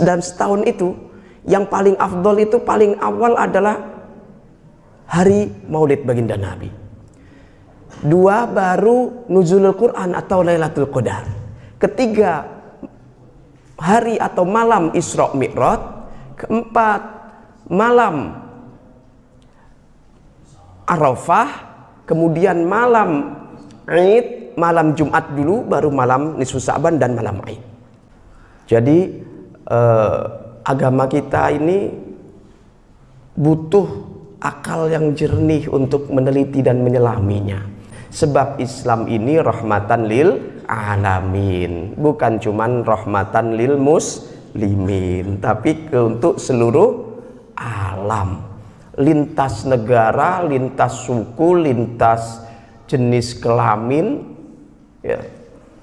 dalam setahun itu yang paling afdol itu paling awal adalah hari Maulid baginda Nabi. 2 baru nuzulul Quran atau Lailatul Qadar. 3 hari atau malam Isra Mi'raj. 4 malam Arafah, kemudian malam Id, malam Jumat dulu, baru malam nisfu Sa'ban dan malam Id. Jadi agama kita ini butuh akal yang jernih untuk meneliti dan menyelaminya. Sebab Islam ini rahmatan lil alamin, bukan cuman rahmatan lil muslimin, tapi untuk seluruh alam. Lintas negara, lintas suku, lintas jenis kelamin, ya.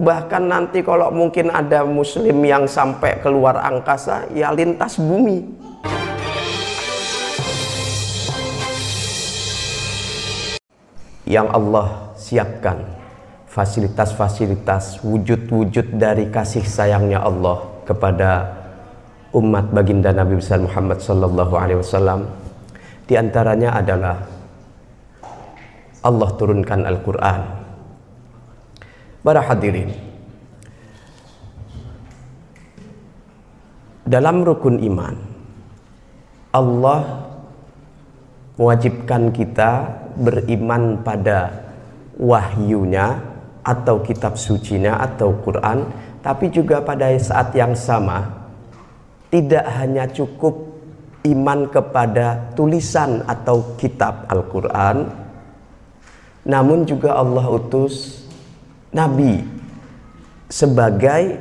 Bahkan nanti kalau mungkin ada muslim yang sampai keluar angkasa, ya lintas bumi. Yang Allah siapkan fasilitas-fasilitas, wujud-wujud dari kasih sayangnya Allah kepada umat baginda Nabi besar Muhammad sallallahu alaihi wasallam. Di antaranya adalah Allah turunkan Al-Quran. Para hadirin, dalam rukun iman, Allah mewajibkan kita beriman pada wahyunya atau kitab sucinya atau Quran, tapi juga pada saat yang sama tidak hanya cukup iman kepada tulisan atau kitab Al-Quran, namun juga Allah utus Nabi sebagai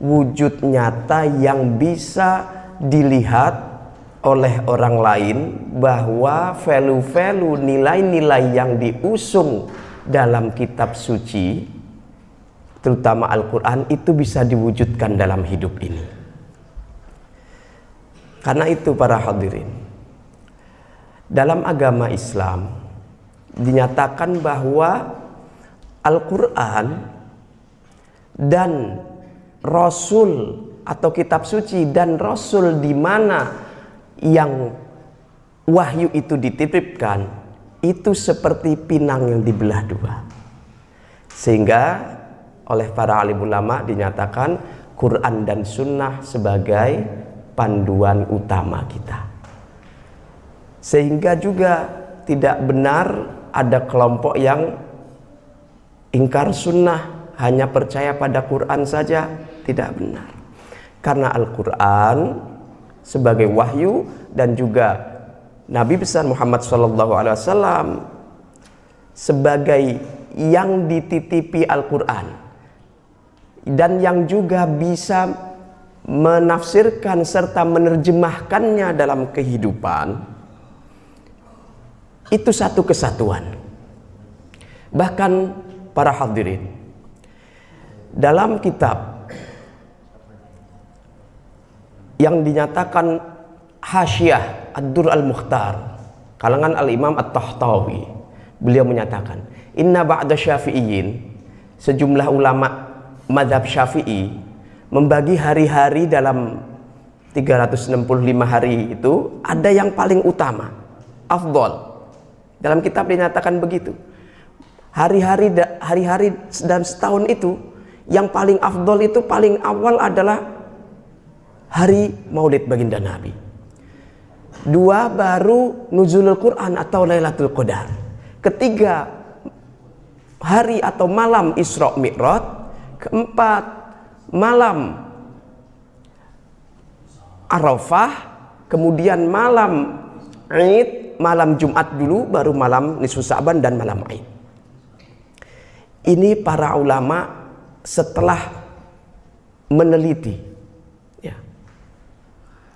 wujud nyata yang bisa dilihat oleh orang lain, bahwa value-value, nilai-nilai yang diusung dalam kitab suci, terutama Al-Quran, itu bisa diwujudkan dalam hidup ini. Karena itu para hadirin, dalam agama Islam dinyatakan bahwa Al-Quran dan Rasul atau kitab suci dan Rasul di mana yang wahyu itu dititipkan, itu seperti pinang yang dibelah 2. Sehingga oleh para alim ulama dinyatakan Quran dan Sunnah sebagai panduan utama kita. Sehingga juga tidak benar ada kelompok yang ingkar sunnah, hanya percaya pada Quran saja. Tidak benar. Karena Al-Quran sebagai wahyu dan juga Nabi besar Muhammad SAW sebagai yang dititipi Al-Quran dan yang juga bisa menafsirkan serta menerjemahkannya dalam kehidupan, itu satu kesatuan. Bahkan para hadirin, dalam kitab yang dinyatakan Hasyiah Ad-Dur Al-Mukhtar kalangan Al-Imam At-Tahtawi, beliau menyatakan inna ba'da syafi'iyin, sejumlah ulama mazhab Syafi'i membagi hari-hari dalam 365 hari itu ada yang paling utama, afdol. Dalam kitab dinyatakan begitu. Hari-hari dalam setahun itu yang paling afdol itu paling awal adalah hari Maulid baginda Nabi. 2 baru nuzulul Quran atau Lailatul Qadar. 3 hari atau malam Isra Mi'raj. 4 malam Arafah, kemudian malam Id, malam Jumat dulu, baru malam nisfu Sa'ban dan malam Id. Ini para ulama setelah meneliti, ya.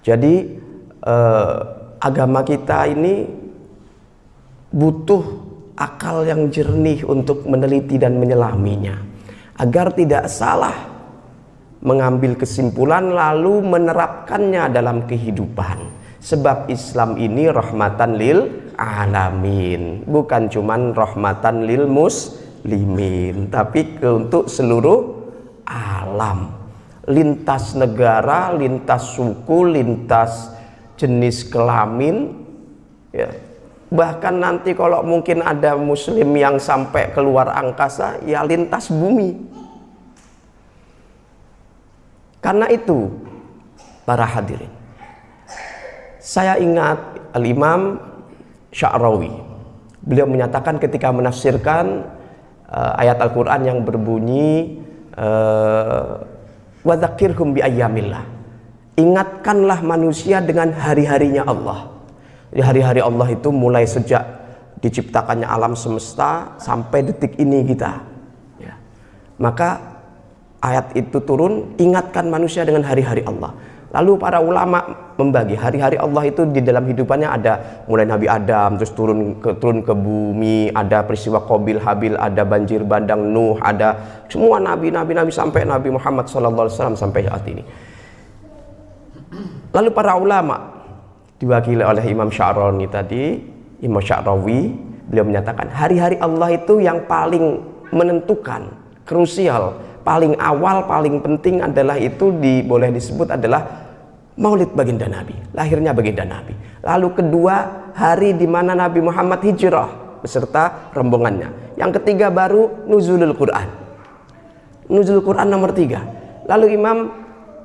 Jadi agama kita ini butuh akal yang jernih untuk meneliti dan menyelaminya, agar tidak salah mengambil kesimpulan lalu menerapkannya dalam kehidupan. Sebab Islam ini rahmatan lil alamin, bukan cuman rahmatan lil muslimin, tapi untuk seluruh alam. lintas negara, lintas suku, lintas jenis kelamin, ya. Bahkan nanti kalau mungkin ada muslim yang sampai keluar angkasa, ya lintas bumi. Karena itu, para hadirin, saya ingat Al-Imam Sya'rawi. Beliau menyatakan ketika menafsirkan ayat Al-Quran yang berbunyi wa dzakirhum bi ayyamillah. Ingatkanlah manusia dengan hari-harinya Allah. Jadi hari-hari Allah itu mulai sejak diciptakannya alam semesta sampai detik ini kita. Ya. Maka ayat itu turun, ingatkan manusia dengan hari-hari Allah. Lalu para ulama membagi hari-hari Allah itu di dalam hidupannya ada mulai Nabi Adam, terus turun ke bumi, ada peristiwa Qabil Habil, ada banjir bandang Nuh, ada semua nabi sampai Nabi Muhammad SAW sampai saat ini. Lalu para ulama diwakili oleh Imam Sya'rawi tadi, Imam Sya'rawi, beliau menyatakan hari-hari Allah itu yang paling menentukan, krusial, paling awal, paling penting adalah itu boleh disebut adalah Maulid baginda Nabi, lahirnya baginda Nabi. Lalu kedua, hari di mana Nabi Muhammad hijrah beserta rombongannya. Yang ketiga baru nuzulul Quran. Nuzulul Quran nomor 3. Lalu Imam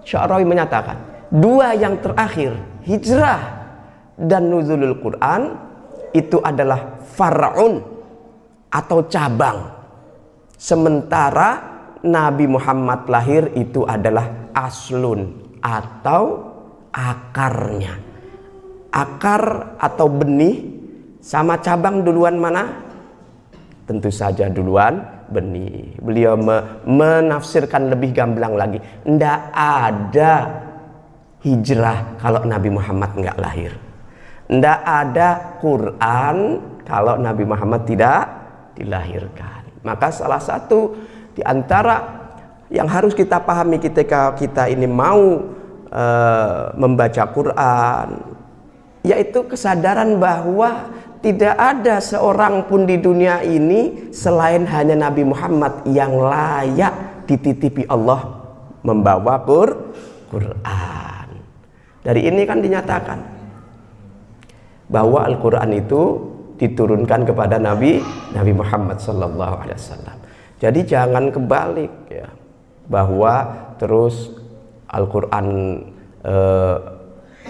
Sya'rawi menyatakan, dua yang terakhir, hijrah dan nuzulul Quran, itu adalah far'un atau cabang. Sementara Nabi Muhammad lahir itu adalah aslun atau akarnya. Akar atau benih sama cabang duluan mana? Tentu saja duluan benih. Beliau menafsirkan lebih gamblang lagi. Tidak ada hijrah kalau Nabi Muhammad nggak lahir. Tidak ada Quran kalau Nabi Muhammad tidak dilahirkan. Maka salah satu di antara yang harus kita pahami ketika kita ini mau membaca Quran, yaitu kesadaran bahwa tidak ada seorang pun di dunia ini selain hanya Nabi Muhammad yang layak dititipi Allah membawa Quran. Dari ini kan dinyatakan bahwa Al-Quran itu diturunkan kepada Nabi Muhammad sallallahu alaihi wasallam. Jadi jangan kebalik ya, bahwa terus Al-Quran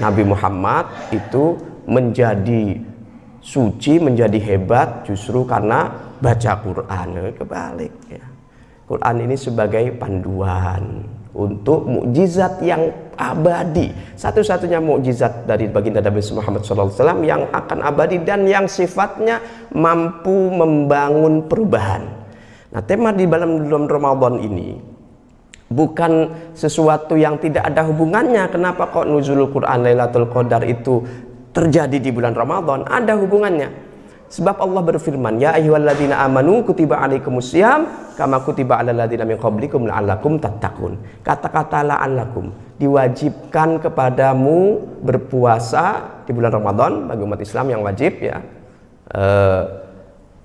Nabi Muhammad itu menjadi suci, menjadi hebat justru karena baca Quran. Kebalik ya. Quran ini sebagai panduan untuk mukjizat yang abadi, satu-satunya mukjizat dari baginda Nabi Muhammad SAW yang akan abadi dan yang sifatnya mampu membangun perubahan. Nah, tema di dalam Ramadan ini bukan sesuatu yang tidak ada hubungannya. Kenapa kok nuzulul Quran Lailatul Qadar itu terjadi di bulan Ramadan? Ada hubungannya. Sebab Allah berfirman, ya ayyuhalladzina amanu kutiba alaikumusiyam kama kutiba alal ladzina min qablikum la'allakum tattaqun. Kata-kata la'allakum, diwajibkan kepadamu berpuasa di bulan Ramadan bagi umat Islam yang wajib ya.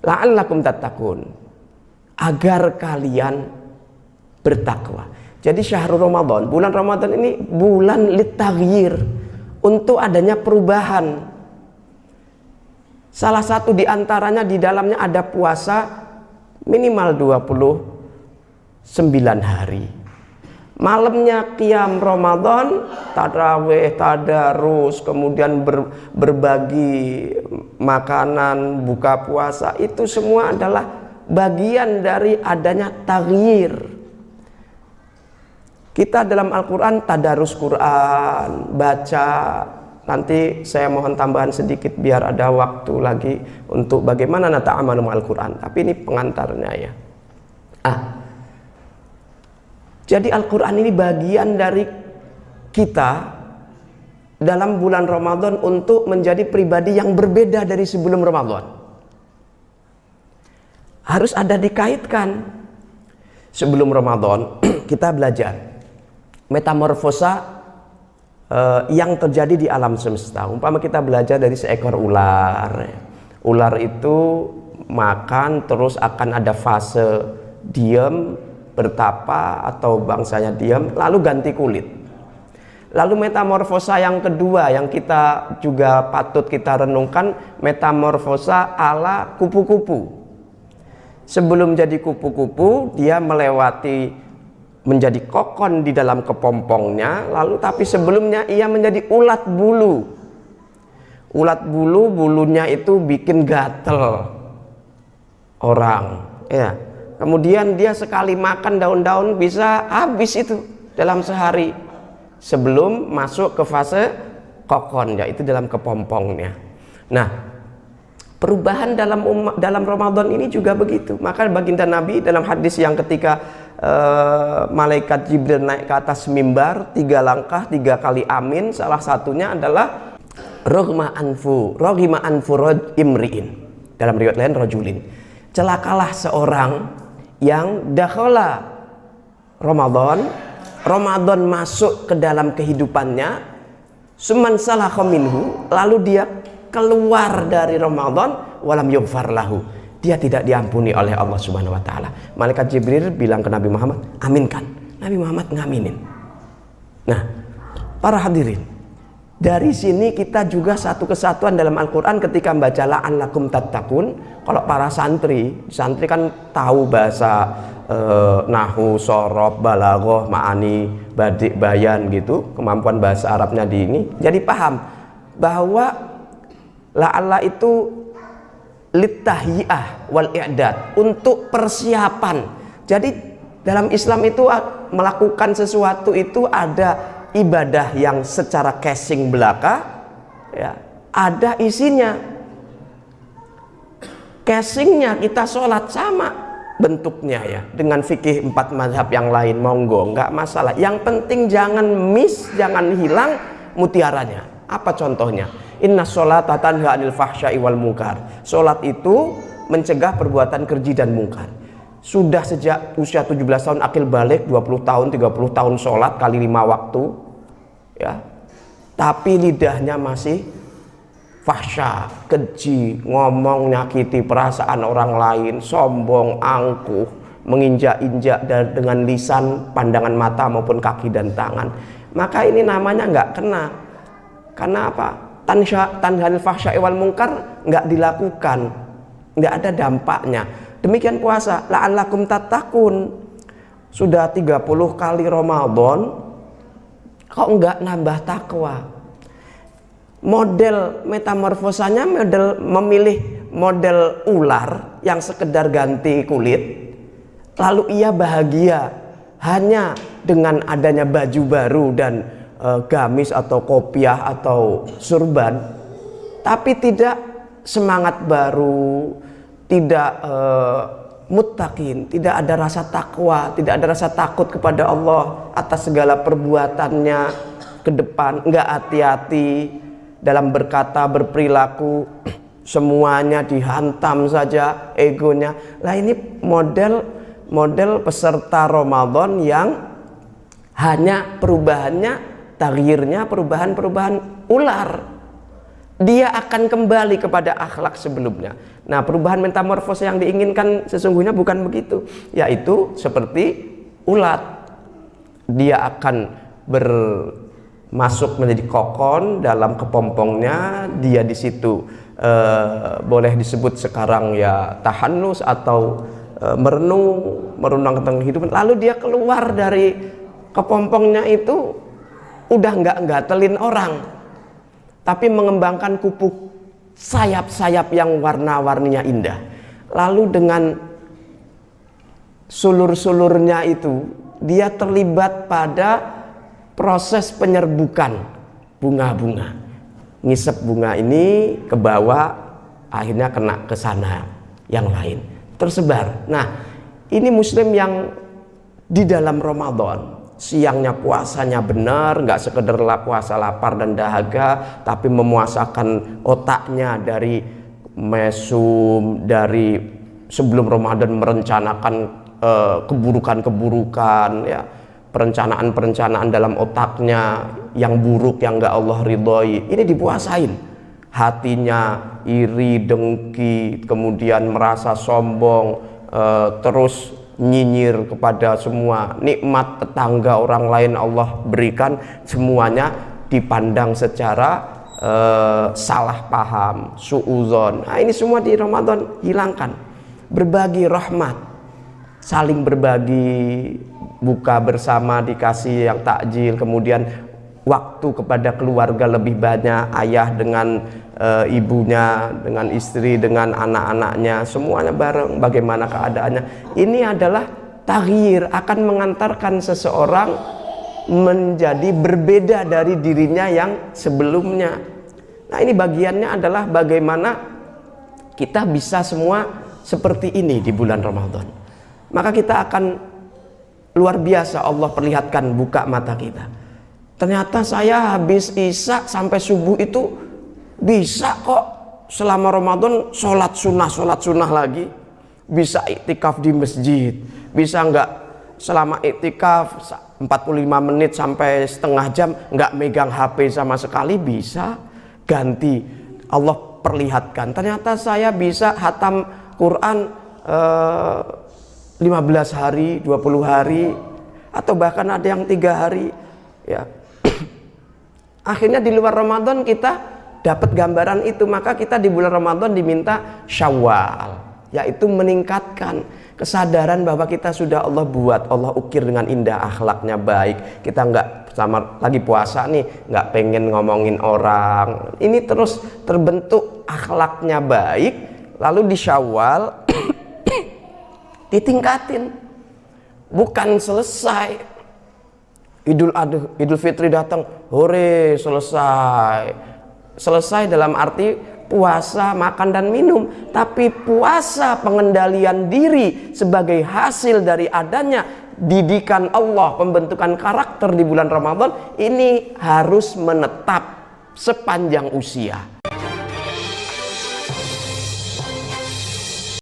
La'allakum tattaqun, agar kalian bertakwa. Jadi syahrul Ramadan, bulan Ramadan ini bulan litaghyir, untuk adanya perubahan. Salah satu di antaranya di dalamnya ada puasa minimal 29 hari. Malamnya qiyam Ramadan, tarawih, tadarus, kemudian berbagi makanan, buka puasa, itu semua adalah bagian dari adanya taghyir. Kita dalam Al-Quran tadarus Quran, baca. Nanti saya mohon tambahan sedikit biar ada waktu lagi untuk bagaimana nata'amalu ma'al Quran. Tapi ini pengantarnya ya. Jadi Al-Quran ini bagian dari kita dalam bulan Ramadan untuk menjadi pribadi yang berbeda dari sebelum Ramadan. Harus ada dikaitkan. Sebelum Ramadan kita belajar metamorfosa yang terjadi di alam semesta. Umpama kita belajar dari seekor ular. Ular itu makan terus akan ada fase diam, bertapa atau bangsanya diam, lalu ganti kulit. Lalu metamorfosa yang kedua yang kita juga patut kita renungkan, metamorfosa ala kupu-kupu. Sebelum jadi kupu-kupu, dia melewati menjadi kokon di dalam kepompongnya, lalu tapi sebelumnya ia menjadi ulat bulu. Ulat bulu, bulunya itu bikin gatel orang, ya. Kemudian dia sekali makan daun-daun bisa habis itu dalam sehari sebelum masuk ke fase kokon, yaitu dalam kepompongnya. Nah, perubahan dalam Ramadan ini juga begitu. Maka baginda Nabi dalam hadis yang ketika malaikat Jibril naik ke atas mimbar 3 langkah 3 kali amin, salah satunya adalah roghima anfu imri'in, dalam riwayat lain rajulin, celakalah seorang yang dakhala Ramadan masuk ke dalam kehidupannya, suman salakha minhu, lalu dia keluar dari Ramadan, walam yughfar lahu, dia tidak diampuni oleh Allah Subhanahu wa taala. Malaikat Jibril bilang ke Nabi Muhammad, aminkan. Nabi Muhammad ngaminin. Nah, para hadirin, dari sini kita juga satu kesatuan dalam Al-Quran ketika membaca la'allakum tattaqun. Kalau para santri kan tahu bahasa nahwu, shorof, balaghah, ma'ani, badik, bayan gitu, kemampuan bahasa Arabnya di ini. Jadi paham bahwa la'alla itu littahiyah wal i'dad, untuk persiapan. Jadi dalam Islam itu melakukan sesuatu itu ada ibadah yang secara casing belaka, ya, ada isinya. Casingnya kita sholat sama bentuknya ya, dengan fikih 4 mazhab yang lain, monggo, nggak masalah. Yang penting jangan miss, jangan hilang mutiaranya. Apa contohnya? Inna sholata tanha 'anil fahsya'i wal munkar. Sholat itu mencegah perbuatan keji dan mungkar. Sudah sejak usia 17 tahun akil balik, 20 tahun, 30 tahun sholat kali 5 waktu, ya, tapi lidahnya masih fahsya, keji, ngomong nyakiti perasaan orang lain, sombong, angkuh, menginjak-injak dengan lisan, pandangan mata maupun kaki dan tangan. Maka ini namanya nggak kena. Karena apa? Tanhanil fahsya wal munkar nggak dilakukan, nggak ada dampaknya. Demikian puasa, la'allakum tattaqun. Sudah 30 kali Ramadan kok enggak nambah takwa. Model metamorfosanya memilih model ular yang sekedar ganti kulit, lalu ia bahagia hanya dengan adanya baju baru dan gamis atau kopiah atau surban, tapi tidak semangat baru, tidak muttaqin, tidak ada rasa takwa, tidak ada rasa takut kepada Allah atas segala perbuatannya ke depan, enggak hati-hati dalam berkata, berperilaku, semuanya dihantam saja egonya. Lah ini model peserta Ramadan yang hanya perubahannya, taghyirnya perubahan ular. Dia akan kembali kepada akhlak sebelumnya. Nah, perubahan metamorfose yang diinginkan sesungguhnya bukan begitu, yaitu seperti ulat. Dia akan masuk menjadi kokon dalam kepompongnya. Dia di situ boleh disebut sekarang ya tahannus atau merenung tentang kehidupan. Lalu dia keluar dari kepompongnya itu udah nggak gatelin orang, tapi mengembangkan kupu sayap-sayap yang warna-warninya indah. Lalu dengan sulur-sulurnya itu dia terlibat pada proses penyerbukan bunga-bunga. Ngisep bunga ini ke bawah, akhirnya kena ke sana yang lain, tersebar. Nah, ini muslim yang di dalam Ramadan, siangnya puasanya benar, nggak sekedar puasa lapar dan dahaga, tapi memuasakan otaknya dari mesum, dari sebelum Ramadan merencanakan keburukan-keburukan, ya, perencanaan-perencanaan dalam otaknya yang buruk, yang nggak Allah ridhoi, ini dipuasain. Hatinya iri, dengki, kemudian merasa sombong, terus nyinyir kepada semua nikmat tetangga orang lain Allah berikan, semuanya dipandang secara salah paham, suudzon. Nah, ini semua di Ramadan hilangkan. Berbagi rahmat, saling berbagi, buka bersama dikasih yang takjil, kemudian waktu kepada keluarga lebih banyak, ayah dengan ibunya, dengan istri, dengan anak-anaknya, semuanya bareng, bagaimana keadaannya. Ini adalah taghyir, akan mengantarkan seseorang menjadi berbeda dari dirinya yang sebelumnya. Nah, ini bagiannya adalah bagaimana kita bisa semua seperti ini di bulan Ramadan. Maka kita akan luar biasa Allah perlihatkan, buka mata kita. Ternyata saya habis isya sampai subuh itu bisa kok selama Ramadan sholat sunnah lagi. Bisa iktikaf di masjid. Bisa nggak selama iktikaf 45 menit sampai setengah jam nggak megang HP sama sekali, bisa. Ganti, Allah perlihatkan. Ternyata saya bisa hatam Quran 15 hari, 20 hari, atau bahkan ada yang 3 hari, ya. Akhirnya di luar Ramadan kita dapat gambaran itu, maka kita di bulan Ramadan diminta Syawal, yaitu meningkatkan kesadaran bahwa kita sudah Allah buat, Allah ukir dengan indah, akhlaknya baik. Kita nggak sama lagi puasa nih, nggak pengen ngomongin orang. Ini terus terbentuk akhlaknya baik, lalu di Syawal ditingkatin, bukan selesai. Idul Fitri datang, hore, selesai dalam arti puasa, makan dan minum. Tapi puasa pengendalian diri sebagai hasil dari adanya didikan Allah, pembentukan karakter di bulan Ramadan, ini harus menetap sepanjang usia.